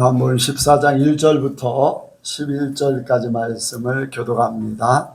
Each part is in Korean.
요한복음 14장 1절부터 11절까지 말씀을 교독합니다.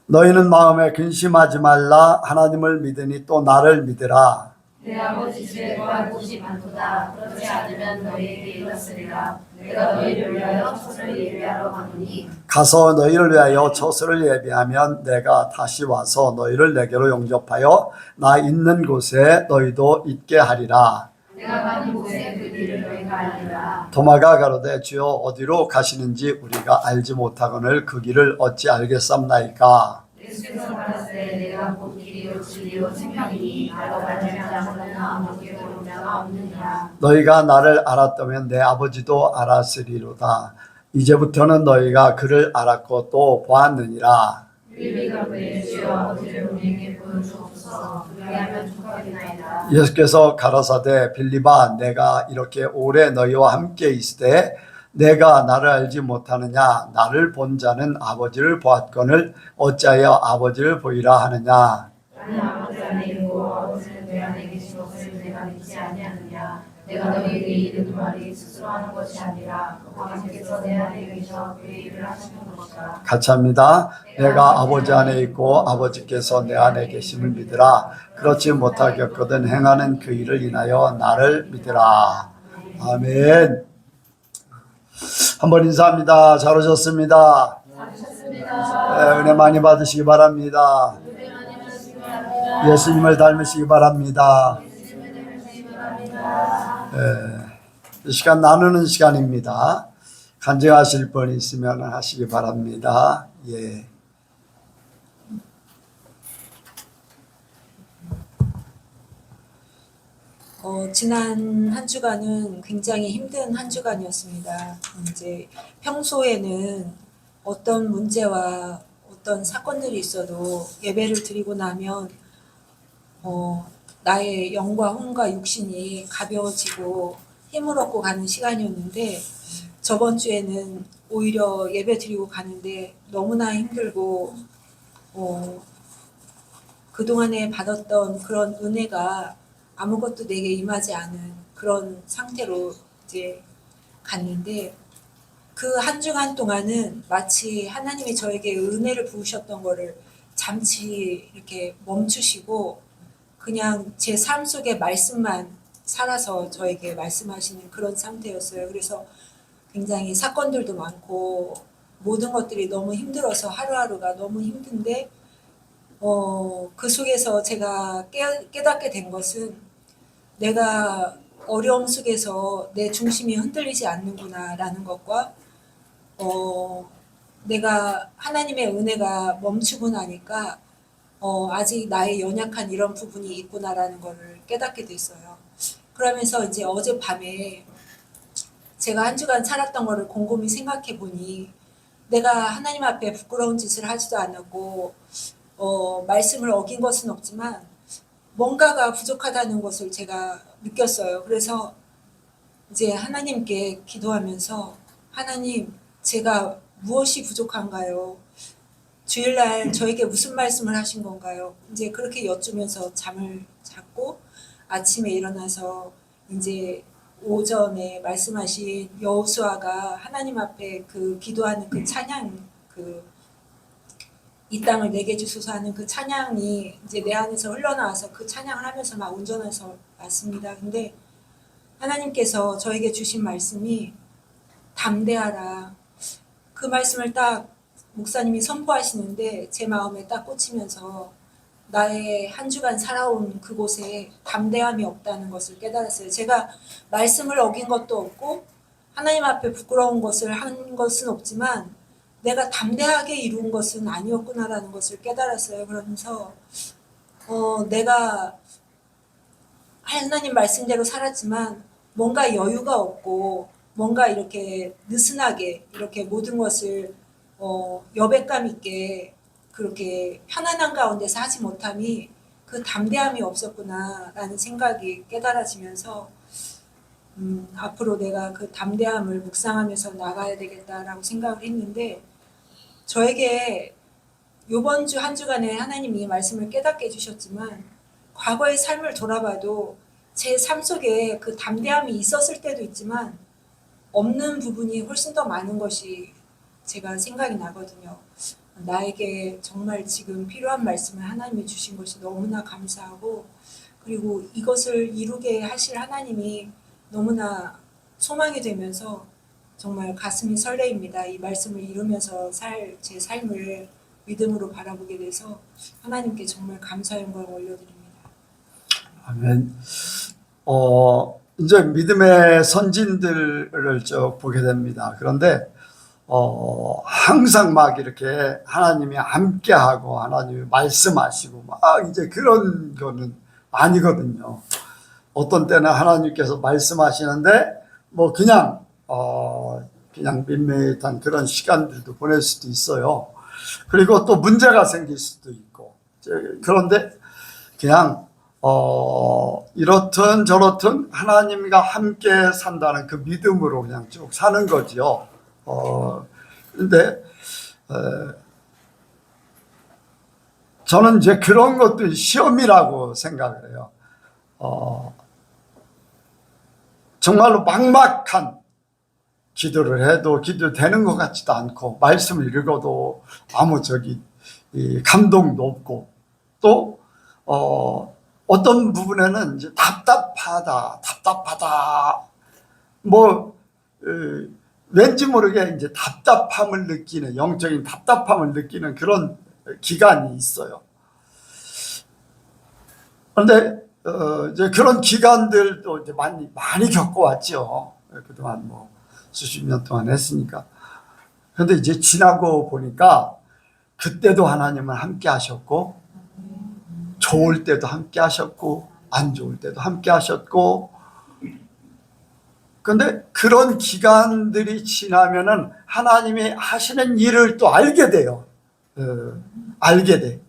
너희는 마음에 근심하지 말라. 하나님을 믿으니 또 나를 믿으라. 내 아버지 집에 거할 곳이 많도다. 그렇지 않으면 너희에게 이르렀으리라. 내가 너희를 위하여 처소를 예비하러 가노니 가서 너희를 위하여 처소를 예비하면 내가 다시 와서 너희를 내게로 영접하여 나 있는 곳에 너희도 있게 하리라. 내가 가는 곳에 그 길을 너희가 알리라. 도마가 가로되 주여 어디로 가시는지 우리가 알지 못하거늘 그 길을 어찌 알겠삼나이까. 예수께서 말하시되 내가 곧 길이요 진리요 생명이니 나로 말하지 않고는 아무에게 오를 자가 없느니라. 너희가 나를 알았다면 내 아버지도 알았으리로다. 이제부터는 너희가 그를 알았고 또 보았느니라. 빌리가 그의 주여 아버지를 우리에게 보여주옵소서. 그리하면 족하리나이다. 예수께서 가라사대 빌립아 내가 이렇게 오래 너희와 함께 있으되 내가 나를 알지 못하느냐. 나를 본 자는 아버지를 보았거늘 어찌하여 아버지를 보이라 하느냐. 나는 아버지 안에 있고 아버지는 내 안에 계신 것을 내가 믿지 아니하느냐. 내가 너희에게 이르는 말이 스스로 하는 것이 아니라 아버지께서 내 안에 계셔 그의 일을 하시는 것이다. 같이 합니다. 내가 아버지 안에 있고 아버지께서 내 안에 계심을 믿으라. 그렇지 못하겠거든 행하는 그 일을 인하여 나를 믿으라. 아멘. 한번 인사합니다. 잘 오셨습니다. 은혜 많이 받으시기 바랍니다. 예수님을 닮으시기 바랍니다. 이 시간 나누는 시간입니다. 간증하실 분 있으면 하시기 바랍니다. 예. 지난 한 주간은 굉장히 힘든 한 주간이었습니다. 이제 평소에는 어떤 문제와 어떤 사건들이 있어도 예배를 드리고 나면 나의 영과 혼과 육신이 가벼워지고 힘을 얻고 가는 시간이었는데 저번 주에는 오히려 예배 드리고 가는데 너무나 힘들고 그동안에 받았던 그런 은혜가 아무것도 내게 임하지 않은 그런 상태로 이제 갔는데 그 한 주간 동안은 마치 하나님이 저에게 은혜를 부으셨던 거를 잠시 이렇게 멈추시고 그냥 제 삶 속에 말씀만 살아서 저에게 말씀하시는 그런 상태였어요. 그래서 굉장히 사건들도 많고 모든 것들이 너무 힘들어서 하루하루가 너무 힘든데 그 속에서 제가 깨닫게 된 것은 내가 어려움 속에서 내 중심이 흔들리지 않는구나라는 것과 내가 하나님의 은혜가 멈추고 나니까 아직 나의 연약한 이런 부분이 있구나라는 것을 깨닫게 됐어요. 그러면서 이제 어젯밤에 제가 한 주간 살았던 거를 곰곰이 생각해 보니 내가 하나님 앞에 부끄러운 짓을 하지도 않았고 말씀을 어긴 것은 없지만 뭔가가 부족하다는 것을 제가 느꼈어요. 그래서 이제 하나님께 기도하면서 하나님 제가 무엇이 부족한가요? 주일날 저에게 무슨 말씀을 하신 건가요? 이제 그렇게 여쭈면서 잠을 잤고 아침에 일어나서 이제 오전에 말씀하신 여호수아가 하나님 앞에 그 기도하는 그 찬양 이 땅을 내게 주소서 하는 그 찬양이 이제 내 안에서 흘러나와서 그 찬양을 하면서 막 운전해서 왔습니다. 근데 하나님께서 저에게 주신 말씀이 담대하라. 그 말씀을 딱 목사님이 선포하시는데 제 마음에 딱 꽂히면서 나의 한 주간 살아온 그곳에 담대함이 없다는 것을 깨달았어요. 제가 말씀을 어긴 것도 없고 하나님 앞에 부끄러운 것을 한 것은 없지만 내가 담대하게 이룬 것은 아니었구나라는 것을 깨달았어요. 그러면서 내가 하나님 말씀대로 살았지만 뭔가 여유가 없고 뭔가 이렇게 느슨하게 이렇게 모든 것을 여백감 있게 그렇게 편안한 가운데서 하지 못함이 그 담대함이 없었구나라는 생각이 깨달아지면서 앞으로 내가 그 담대함을 묵상하면서 나가야 되겠다라고 생각을 했는데 저에게 이번 주 한 주간에 하나님이 말씀을 깨닫게 해주셨지만 과거의 삶을 돌아봐도 제 삶 속에 그 담대함이 있었을 때도 있지만 없는 부분이 훨씬 더 많은 것이 제가 생각이 나거든요. 나에게 정말 지금 필요한 말씀을 하나님이 주신 것이 너무나 감사하고, 그리고 이것을 이루게 하실 하나님이 너무나 소망이 되면서 정말 가슴이 설레입니다. 이 말씀을 이루면서 제 삶을 믿음으로 바라보게 돼서 하나님께 정말 감사 영광을 올려드립니다. 아멘. 이제 믿음의 선진들을 쭉 보게 됩니다. 그런데 항상 막 이렇게 하나님이 함께하고 하나님이 말씀하시고 막 이제 그런 거는 아니거든요. 어떤 때는 하나님께서 말씀하시는데 뭐 그냥 밋밋한 그런 시간들도 보낼 수도 있어요. 그리고 또 문제가 생길 수도 있고, 그런데 그냥 이렇든 저렇든 하나님과 함께 산다는 그 믿음으로 그냥 쭉 사는 거지요. 근데 저는 이제 그런 것도 시험이라고 생각을 해요. 정말로 막막한 기도를 해도 기도되는 것 같지도 않고, 말씀을 읽어도 아무 감동도 없고, 또 어떤 부분에는 이제 답답하다, 왠지 모르게 이제 답답함을 느끼는, 영적인 답답함을 느끼는 그런 기간이 있어요. 그런데 이제 그런 기간들도 이제 많이 겪어왔죠. 그동안 뭐 수십 년 동안 했으니까. 그런데 이제 지나고 보니까 그때도 하나님은 함께 하셨고, 좋을 때도 함께 하셨고, 안 좋을 때도 함께 하셨고, 근데 그런 기간들이 지나면은 하나님이 하시는 일을 또 알게 돼요. 알게 돼.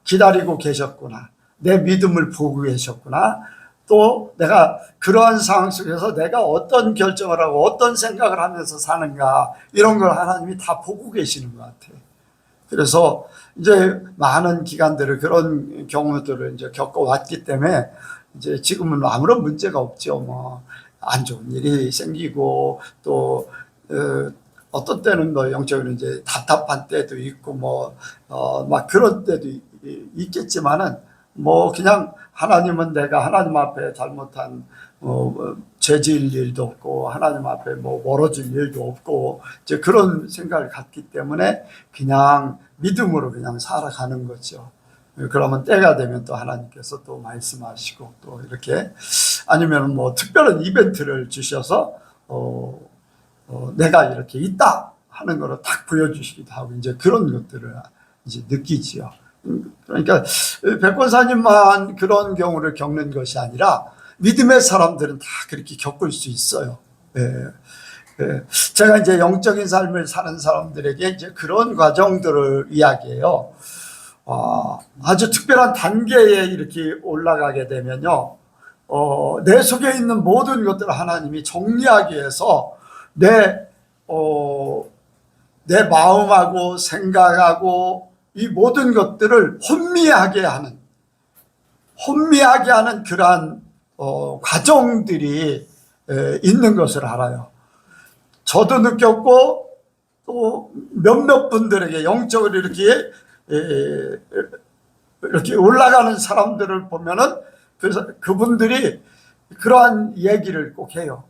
기다리고 계셨구나. 내 믿음을 보고 계셨구나. 또 내가 그러한 상황 속에서 내가 어떤 결정을 하고 어떤 생각을 하면서 사는가, 이런 걸 하나님이 다 보고 계시는 것 같아요. 그래서 이제 많은 기간들을, 그런 경우들을 이제 겪어왔기 때문에 이제 지금은 아무런 문제가 없죠. 뭐 안 좋은 일이 생기고, 또 어떤 때는 뭐 영적으로 이제 답답한 때도 있고, 막 그런 때도 있겠지만은, 뭐 그냥 하나님은 내가 하나님 앞에 잘못한 죄 지을 일도 없고, 하나님 앞에 뭐 멀어질 일도 없고, 이제 그런 생각을 갖기 때문에 그냥 믿음으로 그냥 살아가는 거죠. 그러면 때가 되면 또 하나님께서 또 말씀하시고, 또 이렇게, 아니면 뭐 특별한 이벤트를 주셔서 내가 이렇게 있다 하는 거를 딱 보여주시기도 하고, 이제 그런 것들을 이제 느끼지요. 그러니까 백권사님만 그런 경우를 겪는 것이 아니라 믿음의 사람들은 다 그렇게 겪을 수 있어요. 제가 이제 영적인 삶을 사는 사람들에게 이제 그런 과정들을 이야기해요. 아주 특별한 단계에 이렇게 올라가게 되면요, 내 속에 있는 모든 것들을 하나님이 정리하기 위해서 내 마음하고 생각하고 이 모든 것들을 혼미하게 하는 그러한 과정들이 있는 것을 알아요. 저도 느꼈고, 또 몇몇 분들에게 영적으로 이렇게 올라가는 사람들을 보면은, 그래서 그분들이 그러한 얘기를 꼭 해요.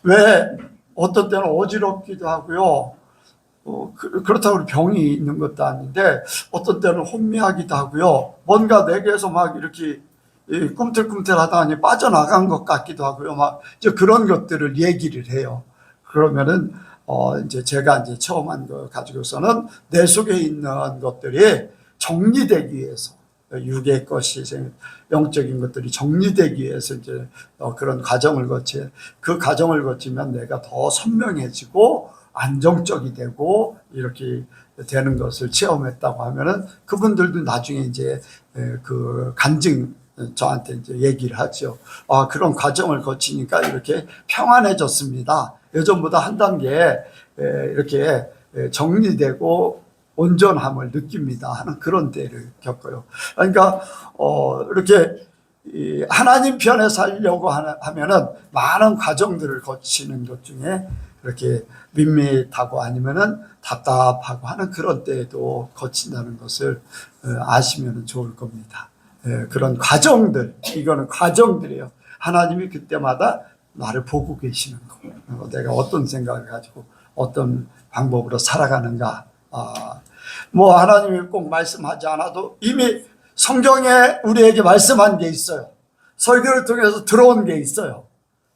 왜 어떤 때는 어지럽기도 하고요, 그렇다고 병이 있는 것도 아닌데 어떤 때는 혼미하기도 하고요, 뭔가 내게서 막 이렇게 꿈틀꿈틀하다니 빠져나간 것 같기도 하고요, 막 이제 그런 것들을 얘기를 해요. 그러면은 이제 제가 이제 처음 한 거 가지고서는 내 속에 있는 것들이 정리되기 위해서, 육의 것이 영적인 것들이 정리되기 위해서 이제 그런 과정을 그 과정을 거치면 내가 더 선명해지고 안정적이 되고 이렇게 되는 것을 체험했다고 하면은, 그분들도 나중에 이제 그 간증 저한테 이제 얘기를 하죠. 그런 과정을 거치니까 이렇게 평안해졌습니다. 예전보다 한 단계 이렇게 정리되고 온전함을 느낍니다 하는 그런 때를 겪어요. 그러니까 이렇게 이 하나님 편에 살려고 하면은 많은 과정들을 거치는 것 중에 그렇게 밋밋하고 아니면은 답답하고 하는 그런 때에도 거친다는 것을 아시면 좋을 겁니다. 그런 과정들, 이거는 과정들이에요. 하나님이 그때마다 나를 보고 계시는 거. 내가 어떤 생각을 가지고 어떤 방법으로 살아가는가. 뭐 하나님이 꼭 말씀하지 않아도 이미 성경에 우리에게 말씀한 게 있어요. 설교를 통해서 들어온 게 있어요.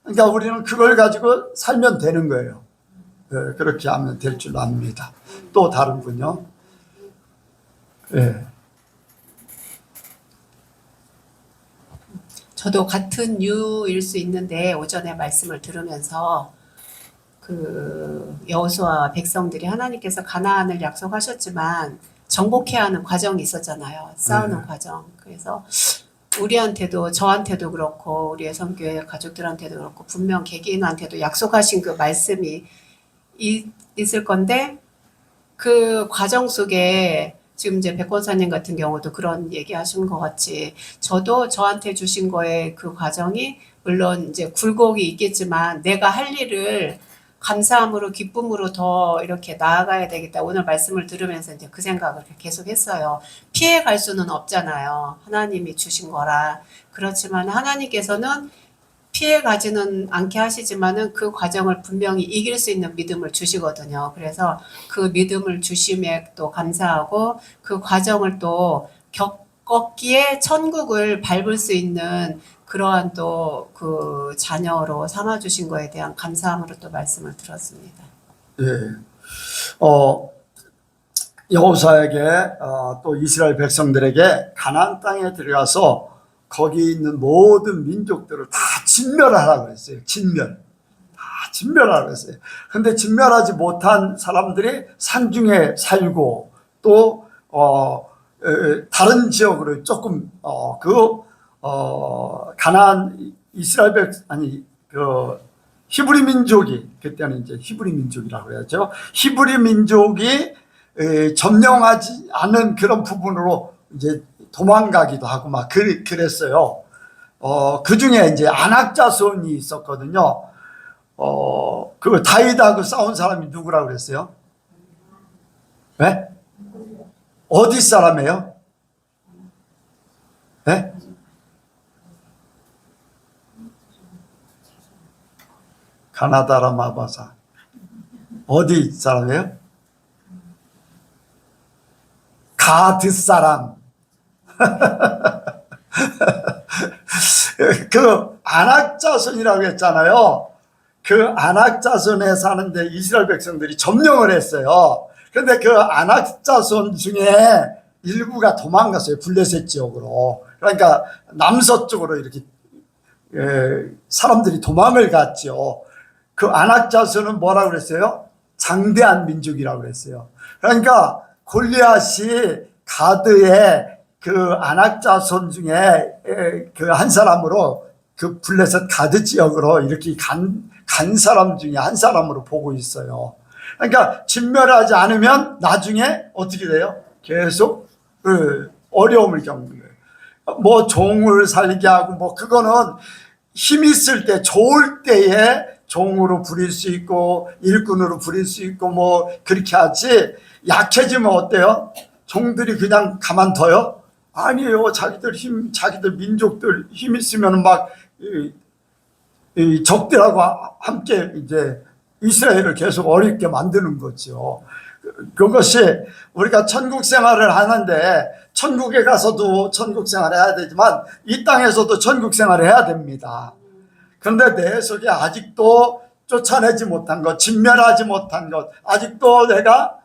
그러니까 우리는 그걸 가지고 살면 되는 거예요. 그렇게 하면 될 줄 압니다. 또 다른 분요. 네. 저도 같은 유일 수 있는데 오전에 말씀을 들으면서 그 여호수아와 백성들이 하나님께서 가나안을 약속하셨지만 정복해야 하는 과정이 있었잖아요. 싸우는 과정. 그래서 우리한테도 저한테도 그렇고 우리의 선교회 가족들한테도 그렇고 분명 개개인한테도 약속하신 그 말씀이 있을 건데 그 과정 속에 지금 이제 백권사님 같은 경우도 그런 얘기 하신 것 같이 저도 저한테 주신 거에 그 과정이 물론 이제 굴곡이 있겠지만 내가 할 일을 감사함으로 기쁨으로 더 이렇게 나아가야 되겠다. 오늘 말씀을 들으면서 이제 그 생각을 계속 했어요. 피해 갈 수는 없잖아요. 하나님이 주신 거라. 그렇지만 하나님께서는 피해 가지는 않게 하시지만은 그 과정을 분명히 이길 수 있는 믿음을 주시거든요. 그래서 그 믿음을 주심에 또 감사하고 그 과정을 또 겪었기에 천국을 밟을 수 있는 그러한 또 그 자녀로 삼아주신 거에 대한 감사함으로 또 말씀을 들었습니다. 예. 여호수아에게 또 이스라엘 백성들에게 가나안 땅에 들어가서 거기 있는 모든 민족들을 다 진멸하라고 했어요. 다 진멸하라고 했어요. 근데 진멸하지 못한 사람들이 산중에 살고 또 다른 지역으로 조금 가나안 이스라엘 히브리 민족이 그때는 이제 히브리 민족이라고 해야죠. 히브리 민족이 점령하지 않은 그런 부분으로 이제 도망가기도 하고 막 그랬어요. 그 중에 이제 아낙 자손이 있었거든요. 그 다윗하고 싸운 사람이 누구라고 그랬어요? 네? 어디 사람이에요? 네? 가나다라 마바사. 어디 사람이에요? 가드 사람. 그 아낙 자손이라고 했잖아요. 그 아낙 자손에 사는데 이스라엘 백성들이 점령을 했어요. 그런데 그 아낙 자손 중에 일부가 도망갔어요. 블레셋 지역으로. 그러니까 남서쪽으로 이렇게 사람들이 도망을 갔죠. 그 아낙 자손은 뭐라고 그랬어요? 장대한 민족이라고 그랬어요. 그러니까 골리앗이 가드의 그 아낙 자손 중에 그 한 사람으로 그 블레셋 가드 지역으로 이렇게 간 사람 중에 한 사람으로 보고 있어요. 그러니까 진멸하지 않으면 나중에 어떻게 돼요? 계속 어려움을 겪는 거예요. 뭐 종을 살게 하고 뭐 그거는 힘 있을 때 좋을 때에 종으로 부릴 수 있고 일꾼으로 부릴 수 있고 뭐 그렇게 하지 약해지면 어때요? 종들이 그냥 가만둬요? 아니에요. 자기들 민족들 힘 있으면 막 이 적들하고 함께 이제 이스라엘을 계속 어렵게 만드는 거죠. 그것이 우리가 천국 생활을 하는데 천국에 가서도 천국 생활을 해야 되지만 이 땅에서도 천국 생활을 해야 됩니다. 그런데 내 속에 아직도 쫓아내지 못한 것, 진멸하지 못한 것, 아직도 내가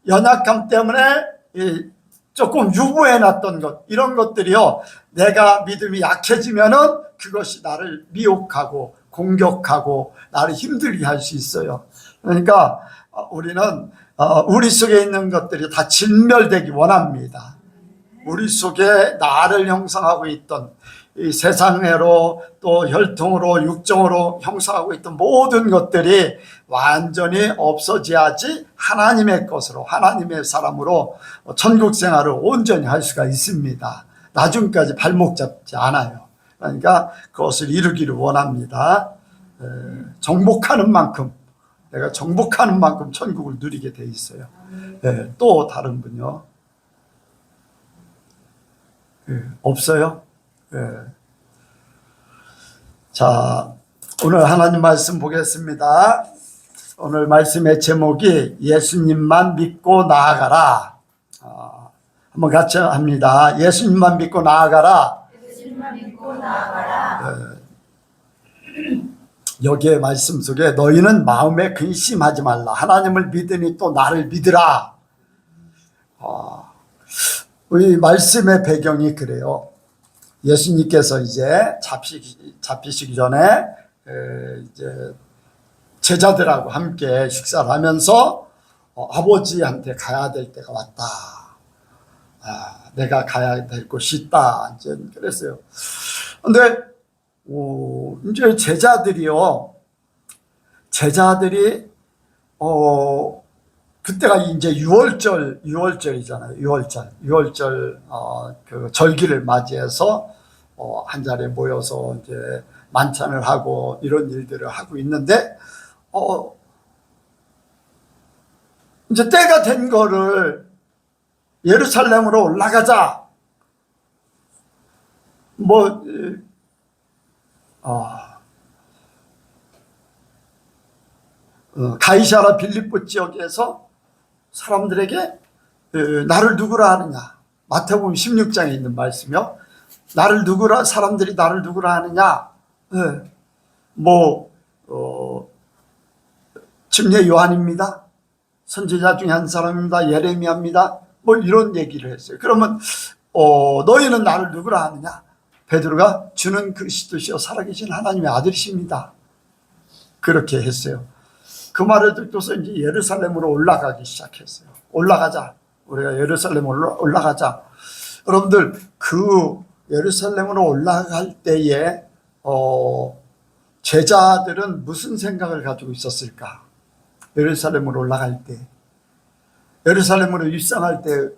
연약함 때문에 조금 유보해놨던 것, 이런 것들이요, 내가 믿음이 약해지면은 그것이 나를 미혹하고 공격하고 나를 힘들게 할 수 있어요. 그러니까 우리는 우리 속에 있는 것들이 다 진멸되기 원합니다. 우리 속에 나를 형성하고 있던 이 세상애로 또 혈통으로 육정으로 형성하고 있던 모든 것들이 완전히 없어져야지 하나님의 것으로 하나님의 사람으로 천국 생활을 온전히 할 수가 있습니다. 나중까지 발목 잡지 않아요. 그러니까 그것을 이루기를 원합니다. 정복하는 만큼, 내가 정복하는 만큼 천국을 누리게 돼 있어요. 또 다른 분요? 없어요? 자, 오늘 하나님 말씀 보겠습니다. 오늘 말씀의 제목이 예수님만 믿고 나아가라. 한번 같이 합니다. 예수님만 믿고 나아가라. 예수님만 믿고 나아가라. 여기에 말씀 속에 너희는 마음에 근심하지 말라. 하나님을 믿으니 또 나를 믿으라. 이 말씀의 배경이 그래요. 예수님께서 이제 잡히시기 전에 이제 제자들하고 함께 식사를 하면서 아버지한테 가야 될 때가 왔다. 내가 가야 될 곳이 있다. 이제 그랬어요. 근데 이제 제자들이 그때가 이제 유월절이잖아요. 유월절 그 절기를 맞이해서 한 자리에 모여서 이제 만찬을 하고 이런 일들을 하고 있는데 이제 때가 된 거를 예루살렘으로 올라가자. 가이사라 빌립보 지역에서 사람들에게 나를 누구라 하느냐. 마태복음 16장에 있는 말씀이요. 사람들이 나를 누구라 하느냐. 침례 요한입니다. 선지자 중에 한 사람입니다. 예레미야입니다. 이런 얘기를 했어요. 그러면 너희는 나를 누구라 하느냐. 베드로가 주는 그리스도시요 살아계신 하나님의 아들이십니다. 그렇게 했어요. 그 말을 듣고서 이제 예루살렘으로 올라가기 시작했어요. 올라가자. 우리가 예루살렘으로 올라가자. 여러분들 그 예루살렘으로 올라갈 때에 제자들은 무슨 생각을 가지고 있었을까? 예루살렘으로 올라갈 때, 예루살렘으로 입성할 때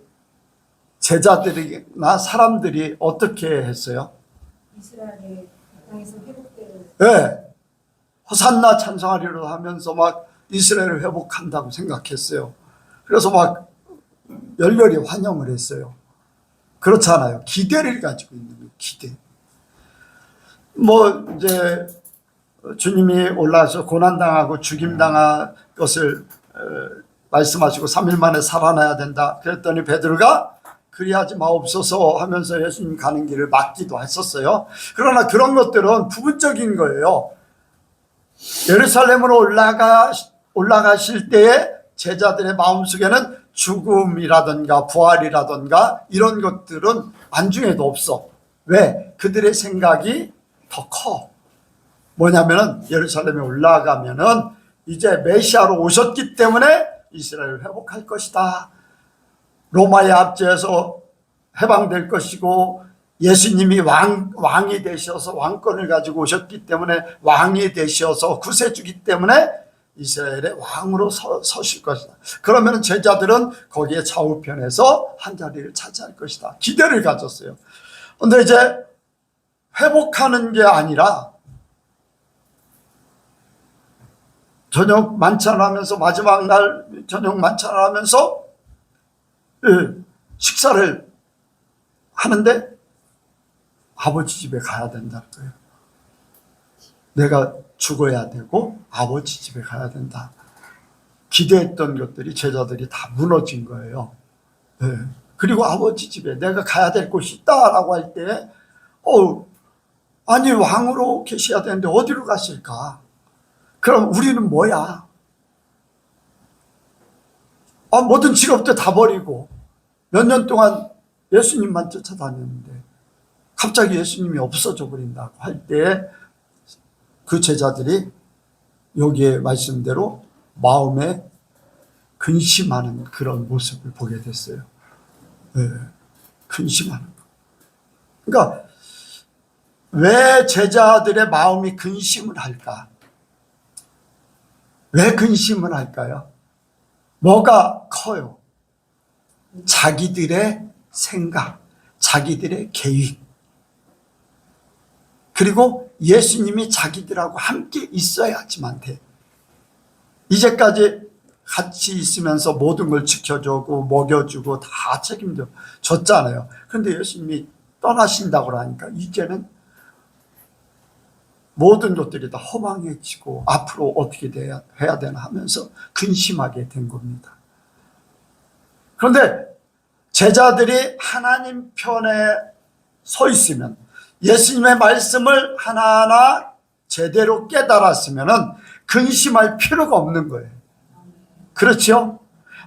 제자들이나 사람들이 어떻게 했어요? 이스라엘의 땅에서 회복되는 네. 호산나 찬송하리로 하면서 막 이스라엘을 회복한다고 생각했어요. 그래서 막 열렬히 환영을 했어요. 그렇잖아요. 기대를 가지고 있는 거예요. 기대. 이제 주님이 올라와서 고난당하고 죽임당할 것을 말씀하시고 3일 만에 살아나야 된다. 그랬더니 베드로가 그리하지 마옵소서 하면서 예수님 가는 길을 막기도 했었어요. 그러나 그런 것들은 부분적인 거예요. 예루살렘으로 올라가실 때에 제자들의 마음속에는 죽음이라든가 부활이라든가 이런 것들은 안중에도 없어. 왜? 그들의 생각이 더 커. 뭐냐면은 예루살렘에 올라가면은 이제 메시아로 오셨기 때문에 이스라엘을 회복할 것이다. 로마의 압제에서 해방될 것이고 예수님이 왕이 되셔서 왕권을 가지고 오셨기 때문에 왕이 되셔서 구세주기 때문에 이스라엘의 왕으로 서실 것이다. 그러면 제자들은 거기에 좌우편에서 한 자리를 차지할 것이다. 기대를 가졌어요. 그런데 이제 회복하는 게 아니라 저녁 만찬을 하면서 마지막 날 저녁 만찬을 하면서 식사를 하는데 아버지 집에 가야 된다는 거예요. 내가 죽어야 되고 아버지 집에 가야 된다. 기대했던 것들이 제자들이 다 무너진 거예요. 그리고 아버지 집에 내가 가야 될 곳이 있다라고 할 때 아니 왕으로 계셔야 되는데 어디로 가실까? 그럼 우리는 뭐야? 모든 직업도 다 버리고 몇 년 동안 예수님만 쫓아다녔는데 갑자기 예수님이 없어져 버린다고 할 때 그 제자들이 여기에 말씀대로 마음에 근심하는 그런 모습을 보게 됐어요. 근심하는 거. 그러니까 왜 제자들의 마음이 근심을 할까? 왜 근심을 할까요? 뭐가 커요? 자기들의 생각, 자기들의 계획, 그리고 예수님이 자기들하고 함께 있어야지만 돼. 이제까지 같이 있으면서 모든 걸 지켜주고 먹여주고 다 책임져 줬잖아요. 그런데 예수님이 떠나신다고 하니까 이제는 모든 것들이 다 허망해지고 앞으로 어떻게 해야 되나 하면서 근심하게 된 겁니다. 그런데 제자들이 하나님 편에 서 있으면, 예수님의 말씀을 하나하나 제대로 깨달았으면 근심할 필요가 없는 거예요. 그렇죠?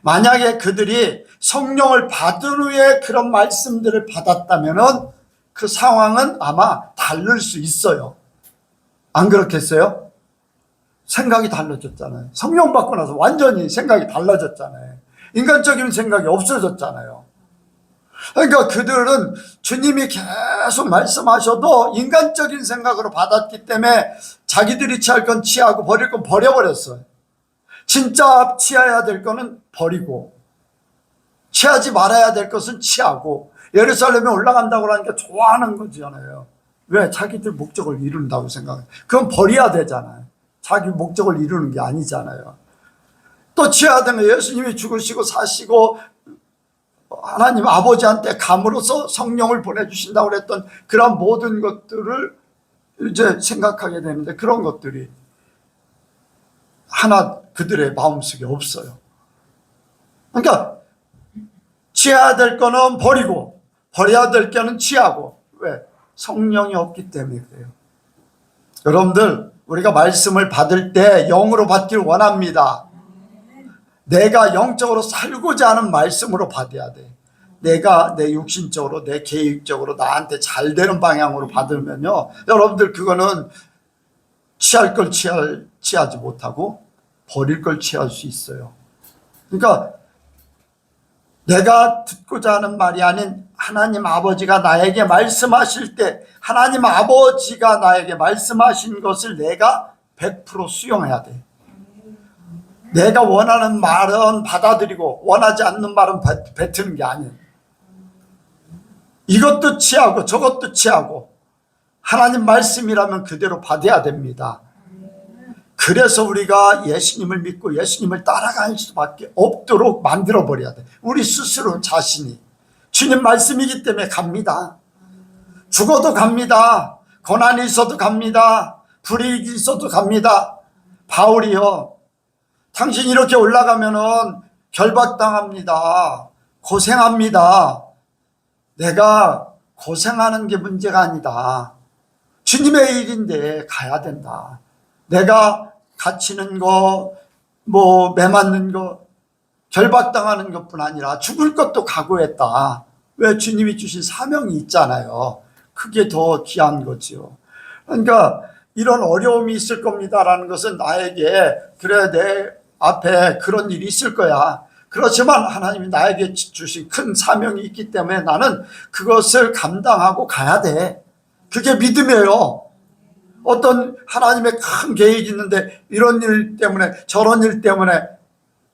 만약에 그들이 성령을 받은 후에 그런 말씀들을 받았다면 그 상황은 아마 다를 수 있어요. 안 그렇겠어요? 생각이 달라졌잖아요. 성령 받고 나서 완전히 생각이 달라졌잖아요. 인간적인 생각이 없어졌잖아요. 그러니까 그들은 주님이 계속 말씀하셔도 인간적인 생각으로 받았기 때문에 자기들이 취할 건 취하고 버릴 건 버려버렸어요. 진짜 취해야 될 거는 버리고, 취하지 말아야 될 것은 취하고, 예루살렘에 올라간다고 하니까 좋아하는 거잖아요. 왜? 자기들 목적을 이룬다고 생각해요. 그건 버려야 되잖아요. 자기 목적을 이루는 게 아니잖아요. 또 취해야 되는 예수님이 죽으시고 사시고 하나님 아버지한테 감으로써 성령을 보내주신다고 그랬던 그런 모든 것들을 이제 생각하게 되는데, 그런 것들이 하나 그들의 마음속에 없어요. 그러니까 취해야 될 거는 버리고 버려야 될 거는 취하고. 왜? 성령이 없기 때문에 그래요. 여러분들, 우리가 말씀을 받을 때 영으로 받길 원합니다. 내가 영적으로 살고자 하는 말씀으로 받아야 돼. 내가 내 육신적으로, 내 계획적으로 나한테 잘 되는 방향으로 받으면요, 여러분들 그거는 취할 걸 취하지 못하고 버릴 걸 취할 수 있어요. 그러니까 내가 듣고자 하는 말이 아닌 하나님 아버지가 나에게 말씀하실 때, 하나님 아버지가 나에게 말씀하신 것을 내가 100% 수용해야 돼. 내가 원하는 말은 받아들이고 원하지 않는 말은 뱉는 게 아니에요. 이것도 취하고 저것도 취하고 하나님 말씀이라면 그대로 받아야 됩니다. 그래서 우리가 예수님을 믿고 예수님을 따라갈 수밖에 없도록 만들어버려야 돼. 우리 스스로 자신이. 주님 말씀이기 때문에 갑니다. 죽어도 갑니다. 고난이 있어도 갑니다. 불이익이 있어도 갑니다. 바울이요, 당신 이렇게 올라가면은 결박당합니다. 고생합니다. 내가 고생하는 게 문제가 아니다. 주님의 일인데 가야 된다. 내가 갇히는 거, 매 맞는 거, 결박당하는 것뿐 아니라 죽을 것도 각오했다. 왜? 주님이 주신 사명이 있잖아요. 그게 더 귀한 거죠. 그러니까 이런 어려움이 있을 겁니다라는 것은 나에게, 그래, 내 앞에 그런 일이 있을 거야. 그렇지만 하나님이 나에게 주신 큰 사명이 있기 때문에 나는 그것을 감당하고 가야 돼. 그게 믿음이에요. 어떤 하나님의 큰 계획이 있는데 이런 일 때문에 저런 일 때문에,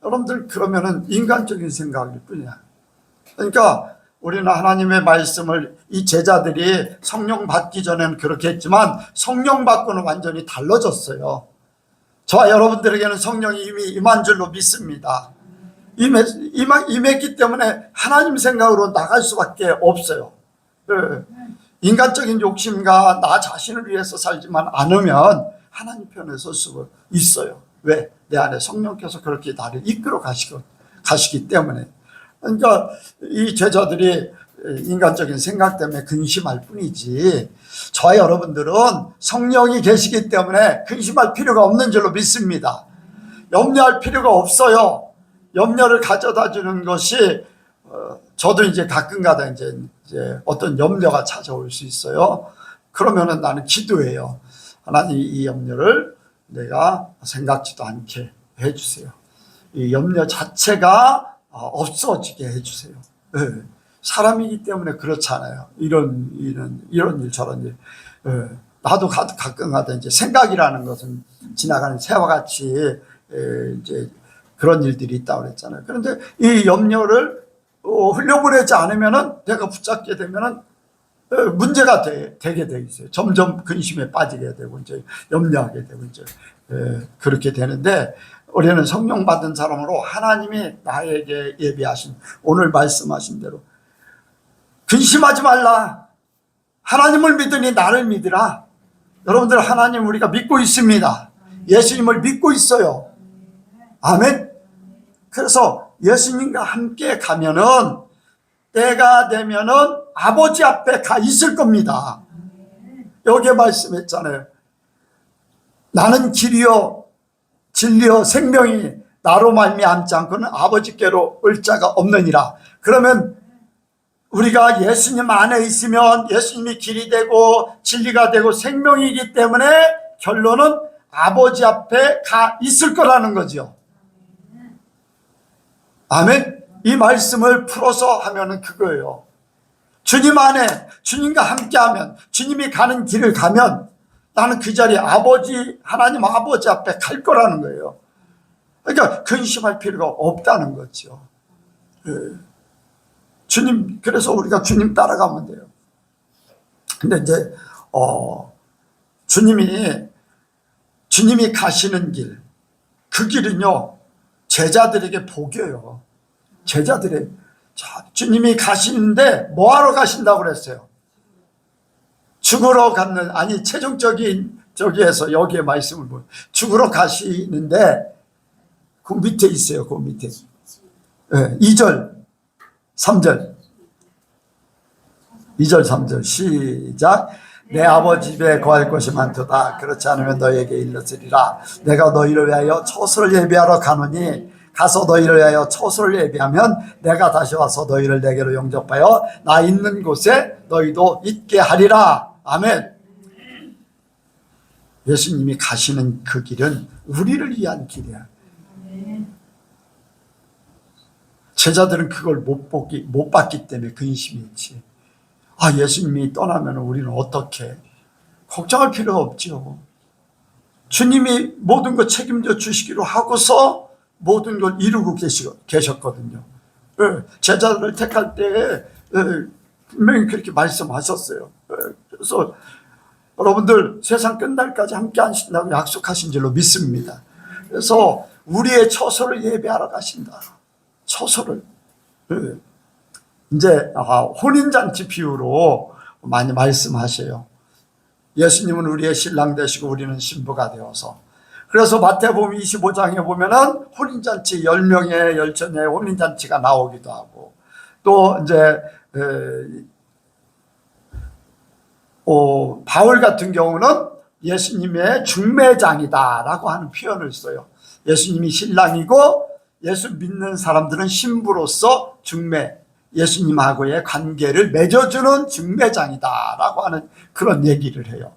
여러분들 그러면은 인간적인 생각일 뿐이야. 그러니까 우리는 하나님의 말씀을, 이 제자들이 성령 받기 전에는 그렇게 했지만 성령 받고는 완전히 달라졌어요. 저와 여러분들에게는 성령이 이미 임한 줄로 믿습니다. 임했기 때문에 하나님 생각으로 나갈 수밖에 없어요. 인간적인 욕심과 나 자신을 위해서 살지만 않으면 하나님 편에 설 수 있어요. 왜? 내 안에 성령께서 그렇게 나를 이끌어 가시기 때문에. 그러니까 이 제자들이 인간적인 생각 때문에 근심할 뿐이지, 저와 여러분들은 성령이 계시기 때문에 근심할 필요가 없는 줄로 믿습니다. 염려할 필요가 없어요. 염려를 가져다 주는 것이, 저도 이제 가끔가다 이제 어떤 염려가 찾아올 수 있어요. 그러면은 나는 기도해요. 하나님, 이 염려를 내가 생각지도 않게 해주세요. 이 염려 자체가 없어지게 해주세요. 네. 사람이기 때문에 그렇잖아요. 이런 일 저런 일. 네. 나도 가끔가다 이제 생각이라는 것은 지나가는 새와 같이 이제 그런 일들이 있다고 그랬잖아요. 그런데 이 염려를 흘려보내지 않으면은 내가 붙잡게 되면은 문제가 되게 돼 있어요. 점점 근심에 빠지게 되고 이제 염려하게 되고 이제 그렇게 되는데, 우리는 성령 받은 사람으로 하나님이 나에게 예비하신, 오늘 말씀하신 대로 근심하지 말라. 하나님을 믿으니 나를 믿으라. 여러분들, 하나님 우리가 믿고 있습니다. 예수님을 믿고 있어요. 아멘. 그래서 예수님과 함께 가면은 때가 되면은 아버지 앞에 가 있을 겁니다. 여기에 말씀했잖아요. 나는 길이요 진리요 생명이 나로 말미암지 않고는 아버지께로 올 자가 없느니라. 그러면 우리가 예수님 안에 있으면 예수님이 길이 되고 진리가 되고 생명이기 때문에 결론은 아버지 앞에 가 있을 거라는 거죠. 아멘. 이 말씀을 풀어서 하면은 그거예요. 주님 안에, 주님과 함께하면, 주님이 가는 길을 가면 나는 그 자리에 하나님 아버지 앞에 갈 거라는 거예요. 그러니까 근심할 필요가 없다는 거죠. 주님, 그래서 우리가 주님 따라가면 돼요. 근데 이제 주님이 가시는 길, 그 길은요 제자들에게 복이에요. 제자들의, 주님이 가시는데 뭐하러 가신다고 그랬어요? 죽으러 갔는, 아니 최종적인 저기에서 여기에 말씀을 보면 죽으러 가시는데 그 밑에 있어요. 그 밑에 2절 3절 2절 3절 시작. 내 아버지 집에 거할 곳이 많도다. 그렇지 않으면 너에게 일러주리라. 내가 너희를 위하여 처소를 예비하러 가노니 가서 너희를 위하여 처소를 예비하면 내가 다시 와서 너희를 내게로 영접하여 나 있는 곳에 너희도 있게 하리라. 아멘. 예수님이 가시는 그 길은 우리를 위한 길이야. 제자들은 그걸 못 봤기 때문에 근심이 있지. 예수님이 떠나면 우리는 어떻게? 걱정할 필요가 없죠. 주님이 모든 것 책임져 주시기로 하고서 모든 걸 이루고 계셨거든요. 제자들을 택할 때 분명히 그렇게 말씀하셨어요. 그래서 여러분들 세상 끝날까지 함께 하신다고 약속하신 줄로 믿습니다. 그래서 우리의 처소를 예배하러 가신다. 처소를. 이제 혼인잔치 비유로 많이 말씀하셔요. 예수님은 우리의 신랑 되시고 우리는 신부가 되어서. 그래서 마태복음 25장에 보면은 혼인잔치 10명의 열전의 혼인잔치가 나오기도 하고, 또 이제 바울 같은 경우는 예수님의 중매장이다라고 하는 표현을 써요. 예수님이 신랑이고 예수 믿는 사람들은 신부로서 예수님하고의 관계를 맺어주는 중매장이다라고 하는 그런 얘기를 해요.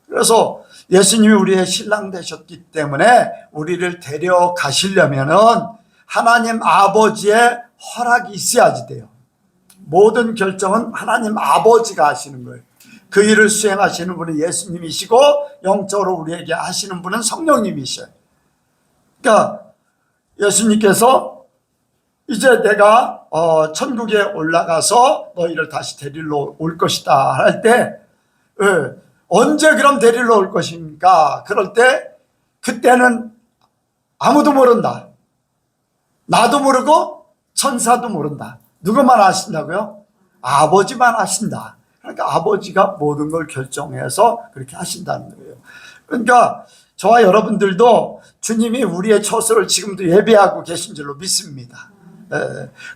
그래서 예수님이 우리의 신랑 되셨기 때문에 우리를 데려가시려면은 하나님 아버지의 허락이 있어야지 돼요. 모든 결정은 하나님 아버지가 하시는 거예요. 그 일을 수행하시는 분은 예수님이시고 영적으로 우리에게 하시는 분은 성령님이셔요. 그러니까 예수님께서 이제 내가 천국에 올라가서 너희를 다시 데리러 올 것이다 할 때, 언제 그럼 데리러 올 것입니까? 그럴 때 그때는 아무도 모른다. 나도 모르고 천사도 모른다. 누구만 아신다고요? 아버지만 아신다. 그러니까 아버지가 모든 걸 결정해서 그렇게 하신다는 거예요. 그러니까 저와 여러분들도 주님이 우리의 처소를 지금도 예배하고 계신 줄로 믿습니다.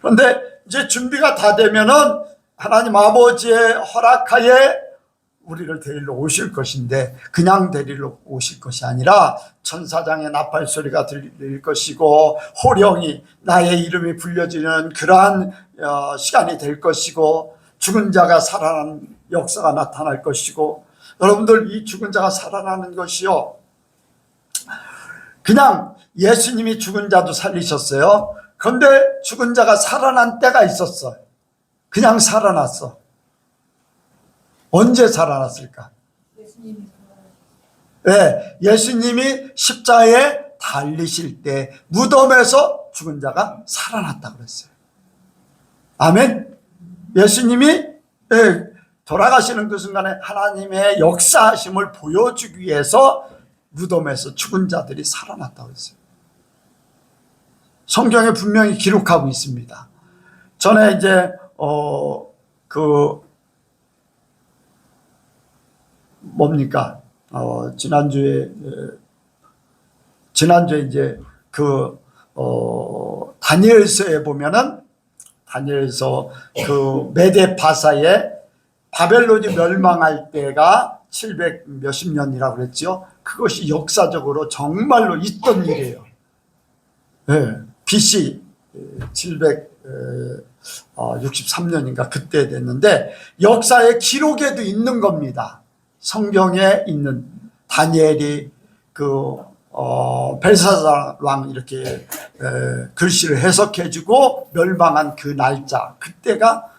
그런데 이제 준비가 다 되면은 하나님 아버지의 허락하에 우리를 데리러 오실 것인데, 그냥 데리러 오실 것이 아니라 천사장의 나팔 소리가 들릴 것이고 호령이, 나의 이름이 불려지는 그러한 시간이 될 것이고, 죽은 자가 살아나는 역사가 나타날 것이고, 여러분들 이 죽은 자가 살아나는 것이요, 그냥 예수님이 죽은 자도 살리셨어요. 그런데 죽은 자가 살아난 때가 있었어. 그냥 살아났어. 언제 살아났을까? 예수님이 십자가에 달리실 때 무덤에서 죽은 자가 살아났다고 그랬어요. 아멘. 예수님이 돌아가시는 그 순간에 하나님의 역사하심을 보여주기 위해서 무덤에서 죽은 자들이 살아났다고 했어요. 성경에 분명히 기록하고 있습니다. 전에 이제 지난주에 이제 다니엘서에 보면은 다니엘서 그 메데-바사의 바벨론이 멸망할 때가 700 몇십 년이라고 그랬죠. 그것이 역사적으로 정말로 있던 일이에요. BC 763년인가 그때 됐는데 역사의 기록에도 있는 겁니다. 성경에 있는 다니엘이 벨사살 왕 이렇게 글씨를 해석해주고 멸망한 그 날짜, 그때가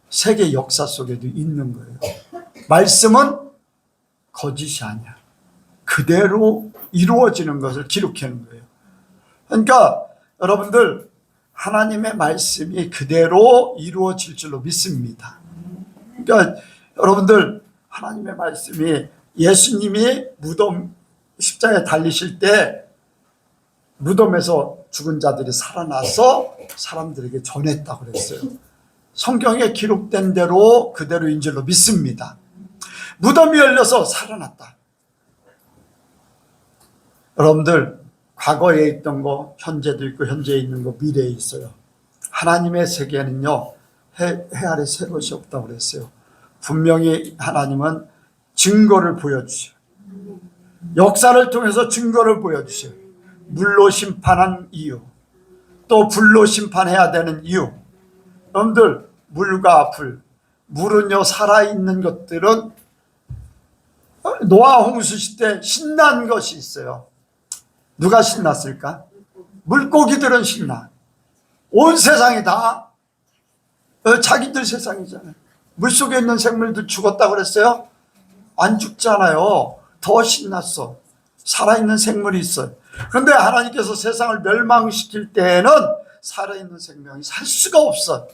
세계 역사 속에도 있는 거예요. 말씀은 거짓이 아니야. 그대로 이루어지는 것을 기록하는 거예요. 그러니까 여러분들, 하나님의 말씀이 그대로 이루어질 줄로 믿습니다. 그러니까 여러분들, 하나님의 말씀이, 예수님이 무덤 십자가에 달리실 때 무덤에서 죽은 자들이 살아나서 사람들에게 전했다고 그랬어요. 성경에 기록된 대로 그대로인 줄로 믿습니다. 무덤이 열려서 살아났다. 여러분들, 과거에 있던 거 현재도 있고 현재에 있는 거 미래에 있어요. 하나님의 세계는요, 해 아래 새 것이 없다고 그랬어요. 분명히 하나님은 증거를 보여주셔요. 역사를 통해서 증거를 보여주셔요. 물로 심판한 이유, 또 불로 심판해야 되는 이유. 여러분들, 물과 불, 물은요, 살아있는 것들은 노아 홍수 시대 신난 것이 있어요. 누가 신났을까? 물고기들은 신나. 온 세상이 다 자기들 세상이잖아요. 물속에 있는 생물들 죽었다고 그랬어요? 안 죽잖아요. 더 신났어. 살아있는 생물이 있어요. 그런데 하나님께서 세상을 멸망시킬 때에는 살아있는 생명이 살 수가 없어.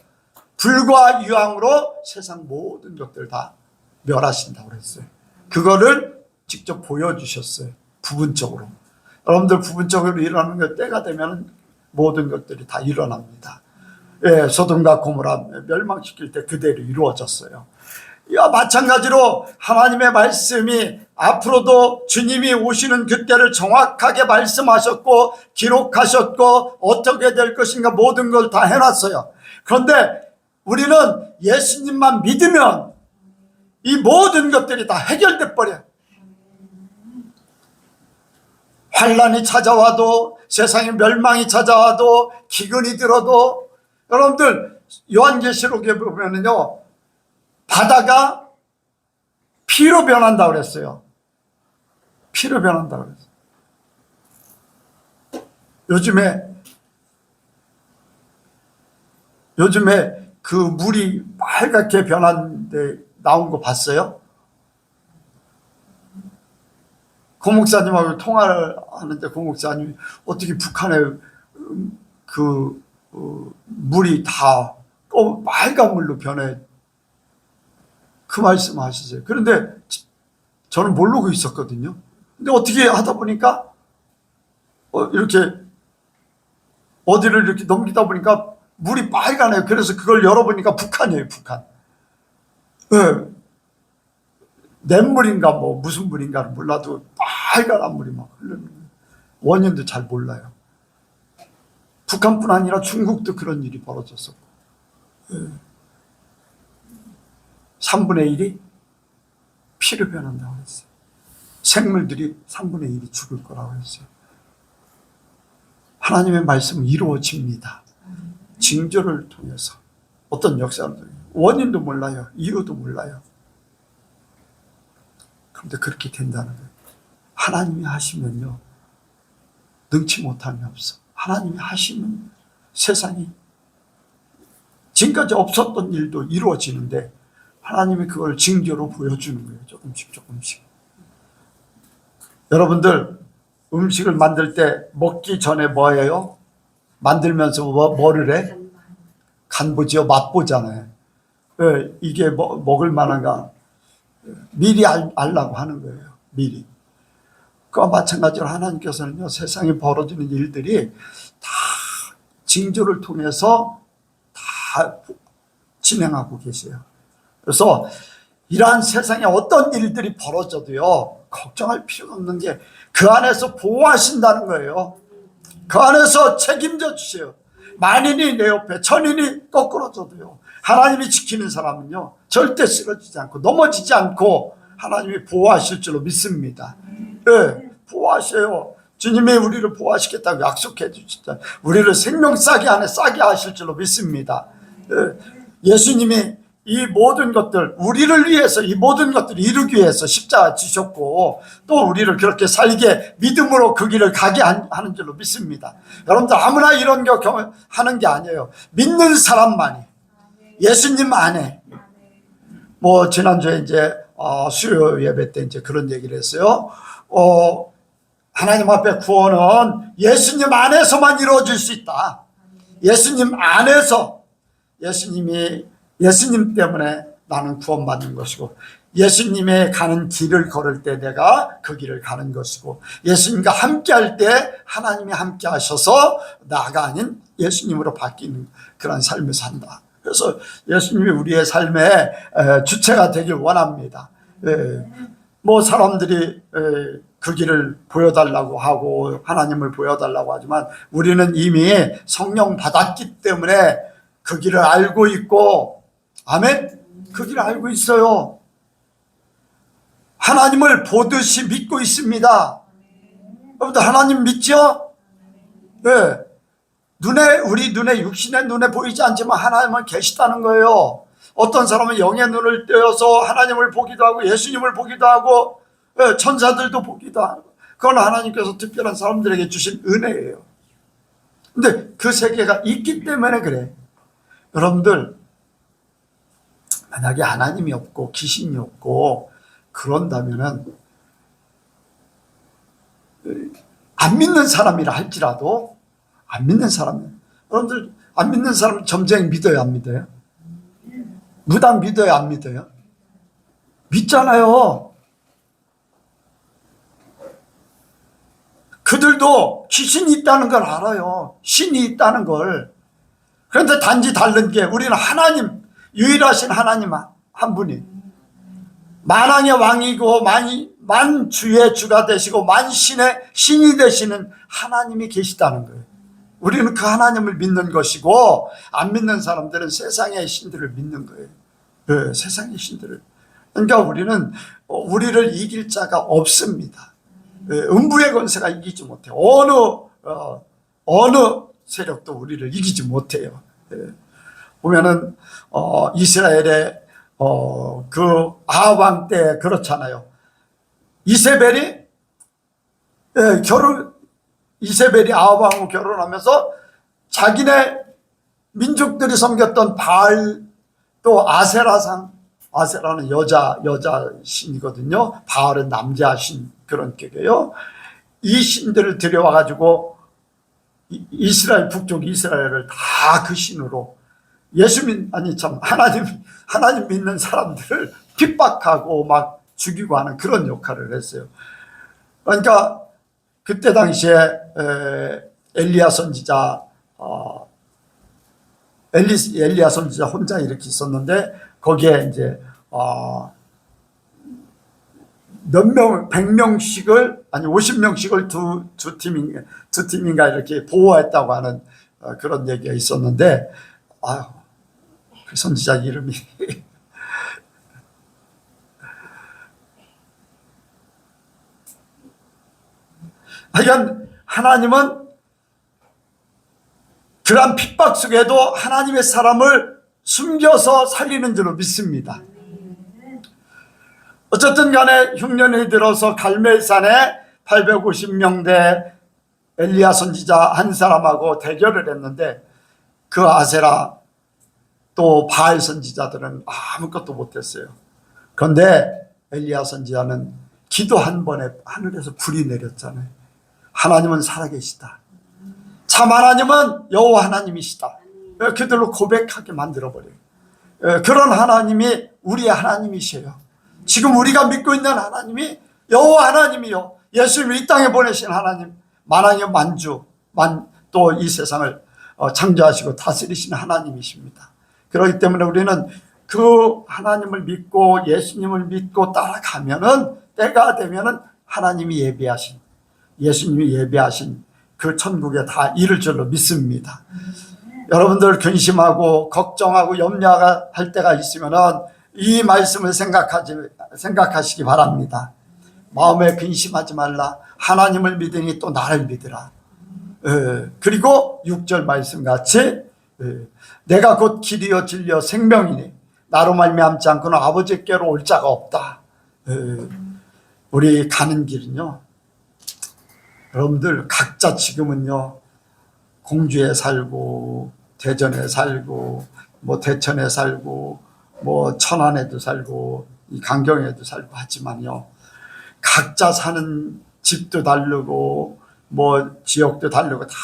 불과 유황으로 세상 모든 것들 다 멸하신다고 그랬어요. 그거를 직접 보여주셨어요. 부분적으로. 여러분들, 부분적으로 일어나는 것, 때가 되면 모든 것들이 다 일어납니다. 소돔과 고모라 멸망시킬 때 그대로 이루어졌어요. 이와 마찬가지로 하나님의 말씀이 앞으로도 주님이 오시는 그때를 정확하게 말씀하셨고 기록하셨고 어떻게 될 것인가 모든 걸 다 해놨어요. 그런데 우리는 예수님만 믿으면 이 모든 것들이 다 해결돼 버려요. 환란이 찾아와도, 세상에 멸망이 찾아와도, 기근이 들어도, 여러분들 요한계시록에 보면은요, 바다가 피로 변한다고 그랬어요. 피로 변한다고 그랬어요. 요즘에 그 물이 빨갛게 변한데 나온 거 봤어요? 고목사님하고 통화를 하는데 고목사님이 어떻게 북한에 물이 다 빨간 물로 변해, 그 말씀 하시세요. 그런데 저는 모르고 있었거든요. 근데 어떻게 하다 보니까 이렇게 어디를 이렇게 넘기다 보니까 물이 빨간해요. 그래서 그걸 열어보니까 북한이에요. 북한. 냇물인가 뭐 무슨 물인가를 몰라도 빨간 물이 막 흐르는 거예요. 원인도 잘 몰라요. 북한뿐 아니라 중국도 그런 일이 벌어졌었고, 3분의 1이 피로 변한다고 했어요. 생물들이 3분의 1이 죽을 거라고 했어요. 하나님의 말씀은 이루어집니다. 징조를 통해서. 어떤 역사를 통해서. 원인도 몰라요. 이유도 몰라요. 그런데 그렇게 된다는 거예요. 하나님이 하시면요, 능치 못함이 없어. 하나님이 하시면 세상이 지금까지 없었던 일도 이루어지는데 하나님이 그걸 징조로 보여주는 거예요. 조금씩 조금씩. 여러분들, 음식을 만들 때 먹기 전에 뭐예요? 만들면서 뭐를 해? 간보지요, 맛보잖아요. 이게 먹을 만한가 미리 알라고 하는 거예요. 미리. 그와 마찬가지로 하나님께서는요, 세상에 벌어지는 일들이 다 징조를 통해서 다 진행하고 계세요. 그래서 이러한 세상에 어떤 일들이 벌어져도요, 걱정할 필요가 없는 게 그 안에서 보호하신다는 거예요. 그 안에서 책임져 주세요. 만인이 내 옆에 천인이 거꾸로져도요, 하나님이 지키는 사람은요 절대 쓰러지지 않고 넘어지지 않고 하나님이 보호하실 줄로 믿습니다. 네, 보호하셔요. 주님이 우리를 보호하시겠다고 약속해 주시죠. 우리를 생명싸게 안에 싸게 하실 줄로 믿습니다. 네, 예수님이 이 모든 것들, 우리를 위해서 이 모든 것들을 이루기 위해서 십자가 지셨고, 또 우리를 그렇게 살게 믿음으로 그 길을 가게 하는 줄로 믿습니다. 여러분들 아무나 이런 거 하는 게 아니에요. 믿는 사람만이, 예수님 안에. 뭐 지난주에 이제 수요 예배 때 이제 그런 얘기를 했어요. 하나님 앞에 구원은 예수님 안에서만 이루어질 수 있다. 예수님 안에서, 예수님 때문에 나는 구원받는 것이고, 예수님의 가는 길을 걸을 때 내가 그 길을 가는 것이고, 예수님과 함께 할 때 하나님이 함께 하셔서 나가 아닌 예수님으로 바뀌는 그런 삶을 산다. 그래서 예수님이 우리의 삶의 주체가 되길 원합니다. 뭐 사람들이 그 길을 보여달라고 하고 하나님을 보여달라고 하지만, 우리는 이미 성령 받았기 때문에 그 길을 알고 있고, 아멘? 그 길을 알고 있어요. 하나님을 보듯이 믿고 있습니다. 여러분들 하나님 믿죠? 네. 우리 눈에, 육신의 눈에 보이지 않지만 하나님은 계시다는 거예요. 어떤 사람은 영의 눈을 떼어서 하나님을 보기도 하고 예수님을 보기도 하고, 네, 천사들도 보기도 하고, 그건 하나님께서 특별한 사람들에게 주신 은혜예요. 근데 그 세계가 있기 때문에 그래. 여러분들, 만약에 하나님이 없고 귀신이 없고 그런다면은, 안 믿는 사람이라 할지라도, 안 믿는 사람, 여러분들 안 믿는 사람 점쟁이 믿어요, 안 믿어요? 무당 믿어요, 안 믿어요? 믿잖아요. 그들도 귀신이 있다는 걸 알아요. 신이 있다는 걸. 그런데 단지 다른 게, 우리는 하나님, 유일하신 하나님 한 분이 만왕의 왕이고 만주의 주가 되시고 만신의 신이 되시는 하나님이 계시다는 거예요. 우리는 그 하나님을 믿는 것이고, 안 믿는 사람들은 세상의 신들을 믿는 거예요. 네, 세상의 신들을. 그러니까 우리를 이길 자가 없습니다. 네, 음부의 권세가 이기지 못해요. 어느 세력도 우리를 이기지 못해요. 네. 보면은 이스라엘의 그 아합 때 그렇잖아요. 이세벨이 아합왕하고 결혼하면서 자기네 민족들이 섬겼던 바알, 또 아세라는 여자 신이거든요. 바알은 남자 신, 그런 격이에요. 이 신들을 들여와 가지고 이스라엘, 북쪽 이스라엘을 다 그 신으로 하나님 믿는 사람들을 핍박하고 막 죽이고 하는 그런 역할을 했어요. 그러니까 그때 당시에 엘리야 선지자 혼자 이렇게 있었는데, 거기에 이제 몇 명, 100명씩을, 아니 50명씩을 두 팀인가 이렇게 보호했다고 하는 그런 얘기가 있었는데, 그 선지자 이름이 하여간 하나님은 그러한 핍박 속에도 하나님의 사람을 숨겨서 살리는 줄로 믿습니다. 어쨌든 간에 흉년이 들어서 갈멜산에 850명대 엘리야 선지자 한 사람하고 대결을 했는데, 그 아세라 또 바알 선지자들은 아무것도 못했어요. 그런데 엘리야 선지자는 기도 한 번에 하늘에서 불이 내렸잖아요. 하나님은 살아계시다. 참 하나님은 여호와 하나님이시다. 그들로 고백하게 만들어버려요. 그런 하나님이 우리의 하나님이셔요. 지금 우리가 믿고 있는 하나님이 여호와 하나님이요, 예수님을 이 땅에 보내신 하나님, 만왕의 만주, 또 이 세상을 창조하시고 다스리시는 하나님이십니다. 그렇기 때문에 우리는 그 하나님을 믿고 예수님을 믿고 따라가면은, 때가 되면은 하나님이 예비하신, 예수님이 예비하신 그 천국에 다 이를 줄로 믿습니다. 여러분들 근심하고 걱정하고 염려할 때가 있으면은 이 말씀을 생각하시기 바랍니다. 마음에 근심하지 말라. 하나님을 믿으니 또 나를 믿으라. 그리고 6절 말씀 같이 내가 곧 길이요 진리요 생명이니 나로 말미암지 않고는 아버지께로 올 자가 없다. 우리 가는 길은요, 여러분들 각자 지금은요 공주에 살고 대전에 살고 뭐 대천에 살고 뭐 천안에도 살고 이 강경에도 살고 하지만요, 각자 사는 집도 다르고 뭐 지역도 다르고 다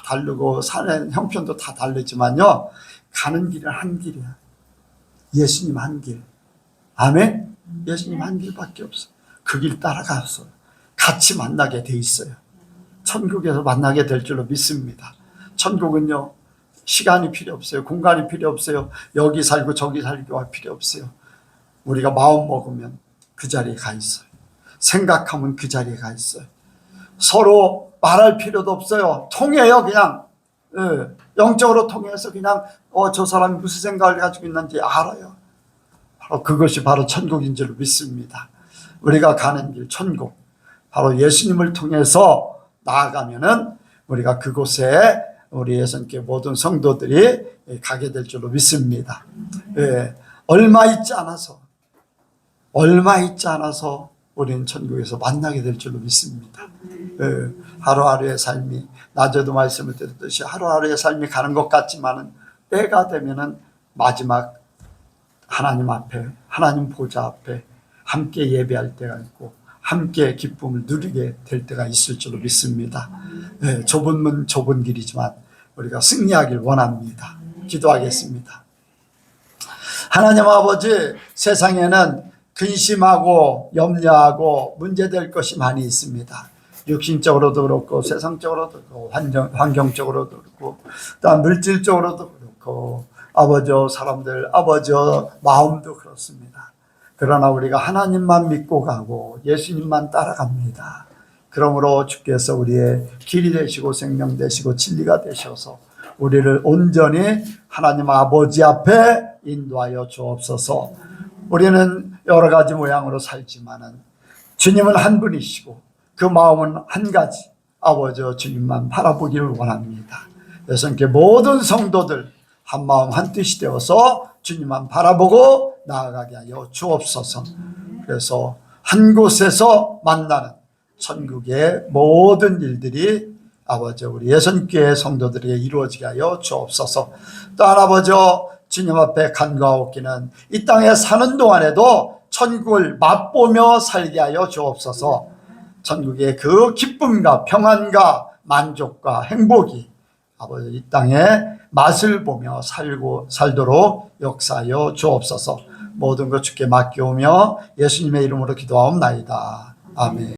다르고 사는 형편도 다 다르지만요, 가는 길은 한 길이야. 예수님 한 길. 아멘. 예수님 한 길밖에 없어. 그 길 따라가서 같이 만나게 돼 있어요. 천국에서 만나게 될 줄로 믿습니다. 천국은요 시간이 필요 없어요. 공간이 필요 없어요. 여기 살고 저기 살고 할 필요 없어요. 우리가 마음 먹으면 그 자리에 가 있어요. 생각하면 그 자리에 가 있어요. 서로 말할 필요도 없어요. 통해요. 그냥 영적으로 통해서 그냥 저 사람이 무슨 생각을 가지고 있는지 알아요. 바로 그것이 바로 천국인 줄 믿습니다. 우리가 가는 길 천국, 바로 예수님을 통해서 나아가면은 우리가 그곳에 우리 예수님께 모든 성도들이 가게 될 줄로 믿습니다. 얼마 있지 않아서 우리는 천국에서 만나게 될 줄로 믿습니다. 하루하루의 삶이, 낮에도 말씀을 드렸듯이 하루하루의 삶이 가는 것 같지만은 때가 되면은 마지막 하나님 앞에, 하나님 보좌 앞에 함께 예배할 때가 있고 함께 기쁨을 누리게 될 때가 있을 줄로 믿습니다. 좁은 문 좁은 길이지만 우리가 승리하길 원합니다. 기도하겠습니다. 하나님 아버지, 세상에는 근심하고 염려하고 문제될 것이 많이 있습니다. 육신적으로도 그렇고 세상적으로도 그렇고 환경적으로도 그렇고 또 물질적으로도 그렇고 아버지 사람들 아버지 마음도 그렇습니다. 그러나 우리가 하나님만 믿고 가고 예수님만 따라갑니다. 그러므로 주께서 우리의 길이 되시고 생명 되시고 진리가 되셔서 우리를 온전히 하나님 아버지 앞에 인도하여 주옵소서. 우리는 여러 가지 모양으로 살지만은 주님은 한 분이시고 그 마음은 한 가지, 아버지 주님만 바라보기를 원합니다. 예수님께 모든 성도들 한 마음 한 뜻이 되어서 주님만 바라보고 나아가게 하여 주옵소서. 그래서 한 곳에서 만나는 천국의 모든 일들이 아버지 우리 예수님께 성도들에게 이루어지게 하여 주옵소서. 또한 아버지 주님 앞에 간구하옵기는 이 땅에 사는 동안에도 천국을 맛보며 살게 하여 주옵소서. 천국의 그 기쁨과 평안과 만족과 행복이 아버지 이 땅에 맛을 보며 살도록 역사하여 주옵소서. 모든 것 주께 맡겨오며 예수님의 이름으로 기도하옵나이다. 아멘.